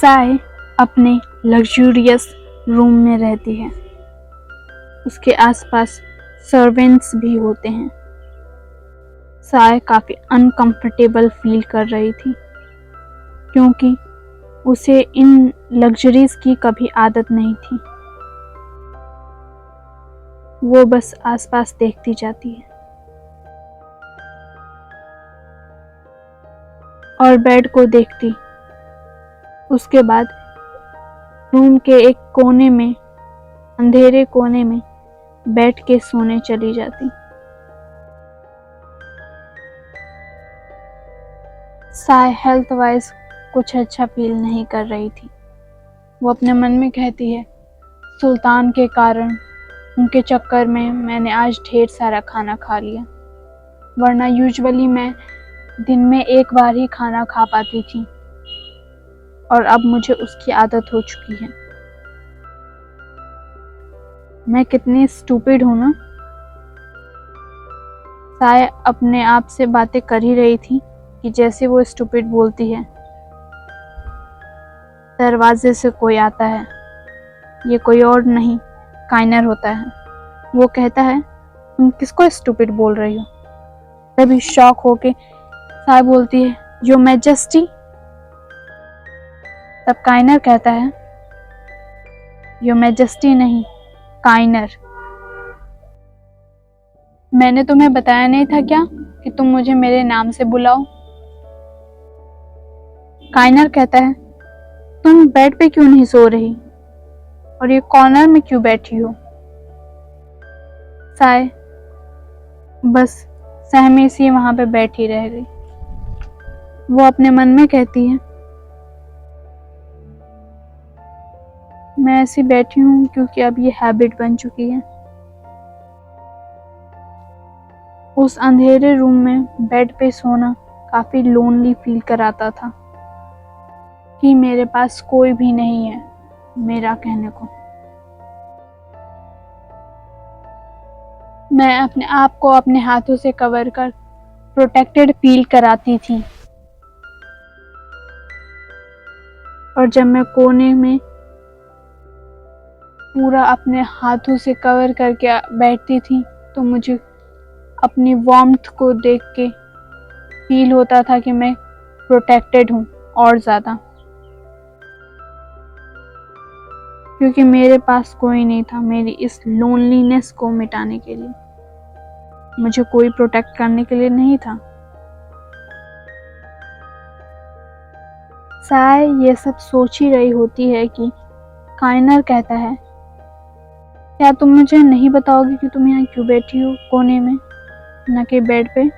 साय अपने luxurious room में रहती है। उसके आसपास सर्वेंट्स भी होते हैं। साय काफ़ी अनकंफर्टेबल फील कर रही थी क्योंकि उसे इन लग्जरीज की कभी आदत नहीं थी। वो बस आसपास देखती जाती है और बेड को देखती। उसके बाद रूम के एक कोने में, अंधेरे कोने में बैठ के सोने चली जाती। साय हेल्थ वाइज कुछ अच्छा फील नहीं कर रही थी। वो अपने मन में कहती है, सुल्तान के कारण, उनके चक्कर में मैंने आज ढेर सारा खाना खा लिया, वरना यूजुअली मैं दिन में एक बार ही खाना खा पाती थी और अब मुझे उसकी आदत हो चुकी है। मैं कितनी स्टूपिड हूँ ना। साय अपने आप से बातें कर ही रही थी कि जैसे वो स्टूपिड बोलती है, दरवाजे से कोई आता है। ये कोई और नहीं, काइनर होता है। वो कहता है, तुम किसको स्टूपिड बोल रही हो? तभी शॉक होके साय बोलती है, योर मैजेस्टी। तब काइनर कहता है, योर मैजेस्टी नहीं, काइनर। मैंने तुम्हें बताया नहीं था क्या कि तुम मुझे मेरे नाम से बुलाओ? काइनर कहता है, तुम बेड पे क्यों नहीं सो रही और ये कॉर्नर में क्यों बैठी हो? साय बस सहमी सी वहां पे बैठी रह गई। वो अपने मन में कहती है, मैं ऐसी बैठी हूँ क्योंकि अब ये हैबिट बन चुकी है। उस अंधेरे रूम में बेड पे सोना काफी लोनली फील कराता था कि मेरे पास कोई भी नहीं है मेरा कहने को। मैं अपने आप को अपने हाथों से कवर कर प्रोटेक्टेड फील कराती थी और जब मैं कोने में पूरा अपने हाथों से कवर करके बैठती थी तो मुझे अपनी वार्मथ को देख के फील होता था कि मैं प्रोटेक्टेड हूँ और ज़्यादा, क्योंकि मेरे पास कोई नहीं था मेरी इस लोनलीनेस को मिटाने के लिए। मुझे कोई प्रोटेक्ट करने के लिए नहीं था। साय ये सब सोच ही रही होती है कि काइनर कहता है, क्या तुम मुझे नहीं बताओगी कि तुम यहाँ क्यों बैठी हो कोने में, न कि बेड पे?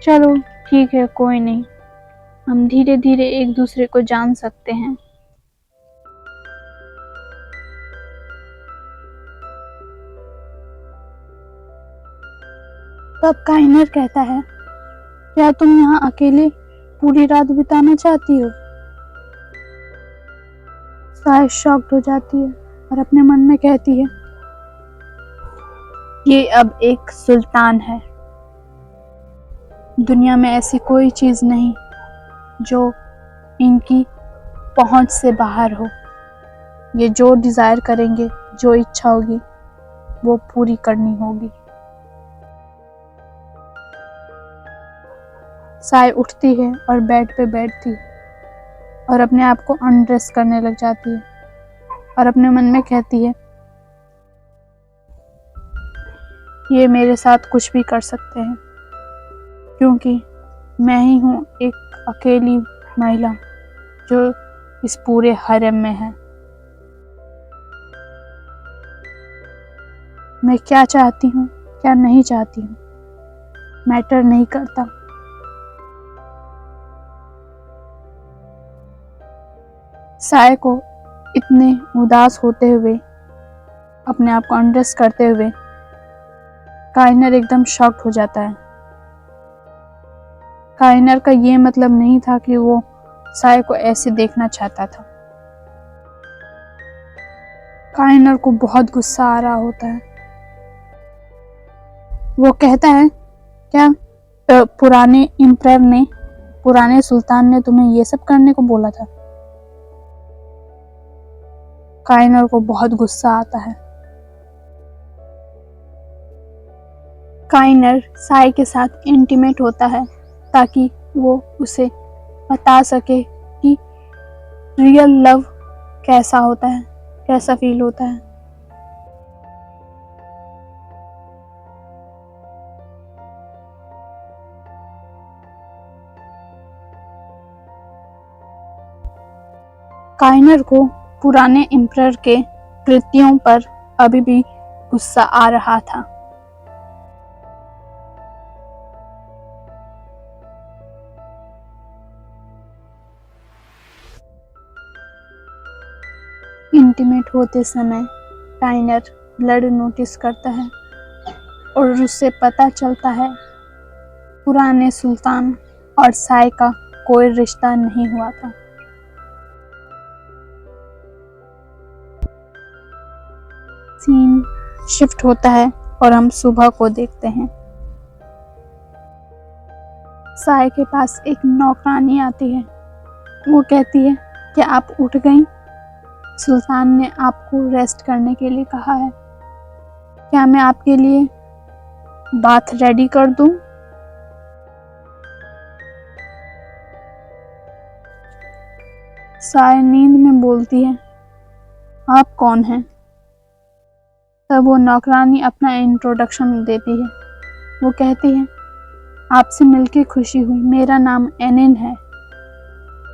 चलो ठीक है, कोई नहीं, हम धीरे धीरे एक दूसरे को जान सकते हैं। तब काइनर कहता है, क्या तुम यहाँ अकेले पूरी रात बिताना चाहती हो? साय शॉक्ड हो जाती है और अपने मन में कहती है, ये अब एक सुल्तान है। दुनिया में ऐसी कोई चीज़ नहीं जो इनकी पहुंच से बाहर हो। ये जो डिज़ायर करेंगे, जो इच्छा होगी, वो पूरी करनी होगी। साय उठती है और बेड पे बैठती और अपने आप को अनड्रेस करने लग जाती है और अपने मन में कहती है, ये मेरे साथ कुछ भी कर सकते हैं क्योंकि मैं ही हूँ एक अकेली महिला जो इस पूरे हरम में है। मैं क्या चाहती हूँ, क्या नहीं चाहती हूँ, मैटर नहीं करता। साय को इतने उदास होते हुए, अपने आप को अनड्रेस करते हुए काइनर एकदम शॉक्ड हो जाता है। काइनर का ये मतलब नहीं था कि वो साय को ऐसे देखना चाहता था। काइनर को बहुत गुस्सा आ रहा होता है। वो कहता है, क्या पुराने एम्परर ने पुराने सुल्तान ने तुम्हें ये सब करने को बोला था? काइनर को बहुत गुस्सा आता है। काइनर साय के साथ इंटीमेट होता है ताकि वो उसे बता सके कि रियल लव कैसा होता है, कैसा फील होता है। काइनर को पुराने एम्परर के कृत्यों पर अभी भी गुस्सा आ रहा था। इंटीमेट होते समय काइनर ब्लड नोटिस करता है और उससे पता चलता है पुराने सुल्तान और साय का कोई रिश्ता नहीं हुआ था। सीन शिफ्ट होता है और हम सुबह को देखते हैं। साय के पास एक नौकरानी आती है। वो कहती है कि आप उठ गईं? सुल्तान ने आपको रेस्ट करने के लिए कहा है। क्या मैं आपके लिए बाथ रेडी कर दूं? साय नींद में बोलती है, आप कौन हैं? तब वो नौकरानी अपना इंट्रोडक्शन देती है। वो कहती है, आपसे मिलकर खुशी हुई। मेरा नाम एनिन है।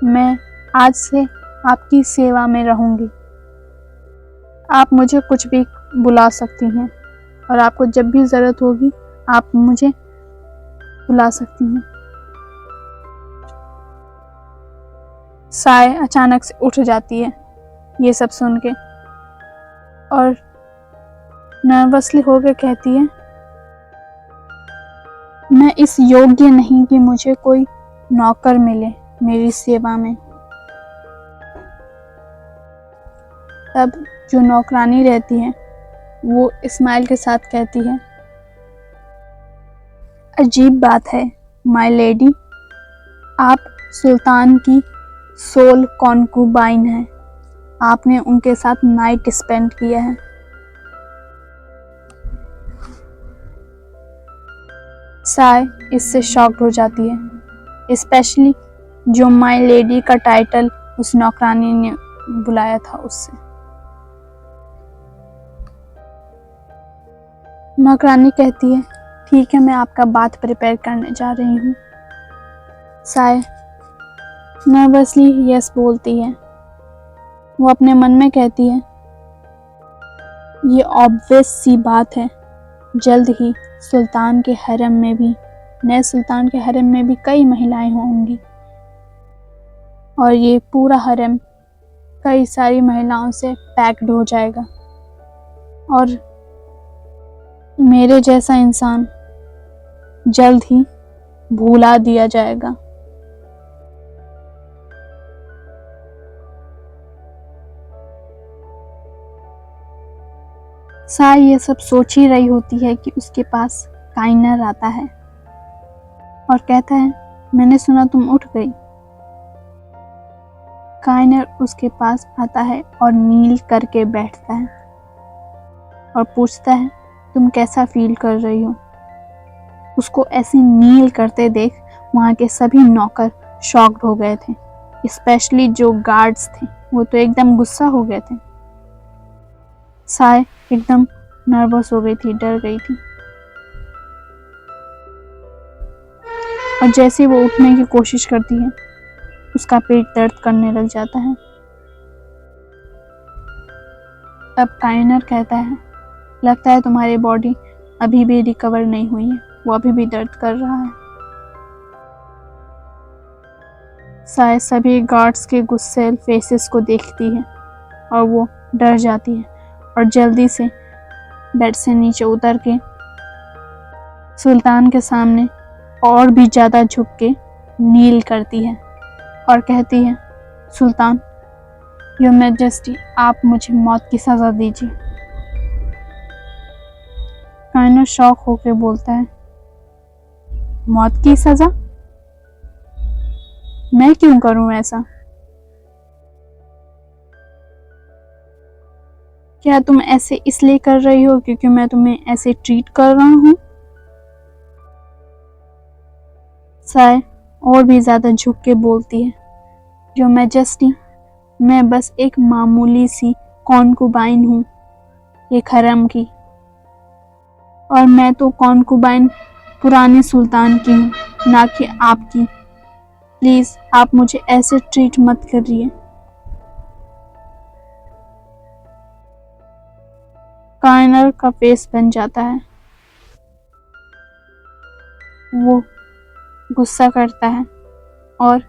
मैं आज से आपकी सेवा में रहूंगी। आप मुझे कुछ भी बुला सकती हैं और आपको जब भी ज़रूरत होगी आप मुझे बुला सकती हैं। साय अचानक से उठ जाती है ये सब सुन के और नर्वसली होकर कहती है, मैं इस योग्य नहीं कि मुझे कोई नौकर मिले मेरी सेवा में। तब जो नौकरानी रहती है वो स्माइल के साथ कहती है, अजीब बात है माय लेडी, आप सुल्तान की सोल कॉन्कुबाइन है। आपने उनके साथ नाइट स्पेंड किया है। साय इससे शॉक्ड हो जाती है, स्पेशली जो माय लेडी का टाइटल उस नौकरानी ने बुलाया था उससे। नौकरानी कहती है, ठीक है, मैं आपका बात प्रिपेयर करने जा रही हूँ। साय नर्वसली यस बोलती है। वो अपने मन में कहती है, ये ऑब्वियस सी बात है, जल्द ही सुल्तान के हरम में भी, नए सुल्तान के हरम में भी कई महिलाएं होंगी और ये पूरा हरम कई सारी महिलाओं से पैक्ड हो जाएगा और मेरे जैसा इंसान जल्द ही भुला दिया जाएगा। साय ये सब सोच ही रही होती है कि उसके पास काइनर आता है और कहता है, मैंने सुना तुम उठ गई। काइनर उसके पास आता है और नील करके बैठता है और पूछता है, तुम कैसा फील कर रही हो? उसको ऐसे नील करते देख वहाँ के सभी नौकर शॉक्ड हो गए थे, स्पेशली जो गार्ड्स थे, वो तो एकदम गुस्सा हो गए थे। साय एकदम नर्वस हो गई थी, डर गई थी और जैसे वो उठने की कोशिश करती है उसका पेट दर्द करने लग जाता है। तब काइनर कहता है, लगता है तुम्हारी बॉडी अभी भी रिकवर नहीं हुई है, वो अभी भी दर्द कर रहा है। साय सभी गार्ड्स के गुस्से फेसेस को देखती है और वो डर जाती है और जल्दी से बेड से नीचे उतर के सुल्तान के सामने और भी ज़्यादा झुक के नील करती है और कहती है, सुल्तान, योर मैजेस्टी, आप मुझे मौत की सज़ा दीजिए। काइनर शॉक होकर बोलता है, मौत की सज़ा? मैं क्यों करूं ऐसा? क्या तुम ऐसे इसलिए कर रही हो क्योंकि मैं तुम्हें ऐसे ट्रीट कर रहा हूँ? साय और भी ज्यादा झुक के बोलती है, जो मैजेस्टी, मैं बस एक मामूली सी कॉन्कुबाइन हूँ एक हरम की, और मैं तो कॉन्कुबाइन पुराने सुल्तान की हूँ, ना कि आपकी। प्लीज आप मुझे ऐसे ट्रीट मत करिए। कायनर का फेस बन जाता है। वो गुस्सा करता है और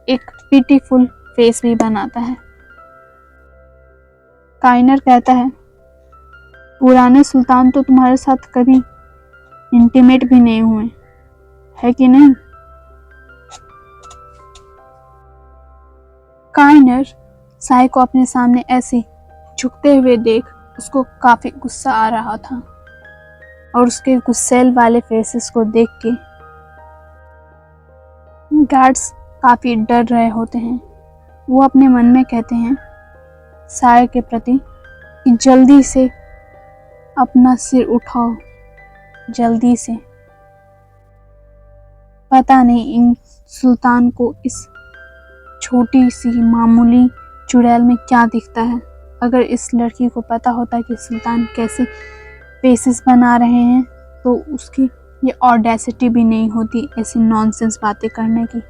एक पिटीफुल फेस भी बनाता है। कायनर कहता है, पुराने सुल्तान तो तुम्हारे साथ कभी इंटीमेट भी नहीं हुए, है कि नहीं? कायनर साय को अपने सामने ऐसे झुकते हुए देख उसको काफी गुस्सा आ रहा था, और उसके गुस्सेल वाले फेसेस को देख के गार्ड्स काफी डर रहे होते हैं। वो अपने मन में कहते हैं साय के प्रति कि जल्दी से अपना सिर उठाओ, जल्दी से। पता नहीं इन सुल्तान को इस छोटी सी मामूली चुड़ैल में क्या दिखता है। अगर इस लड़की को पता होता कि सुल्तान कैसे फेसेस बना रहे हैं तो उसकी ये ऑडेसिटी भी नहीं होती ऐसी नॉनसेंस बातें करने की।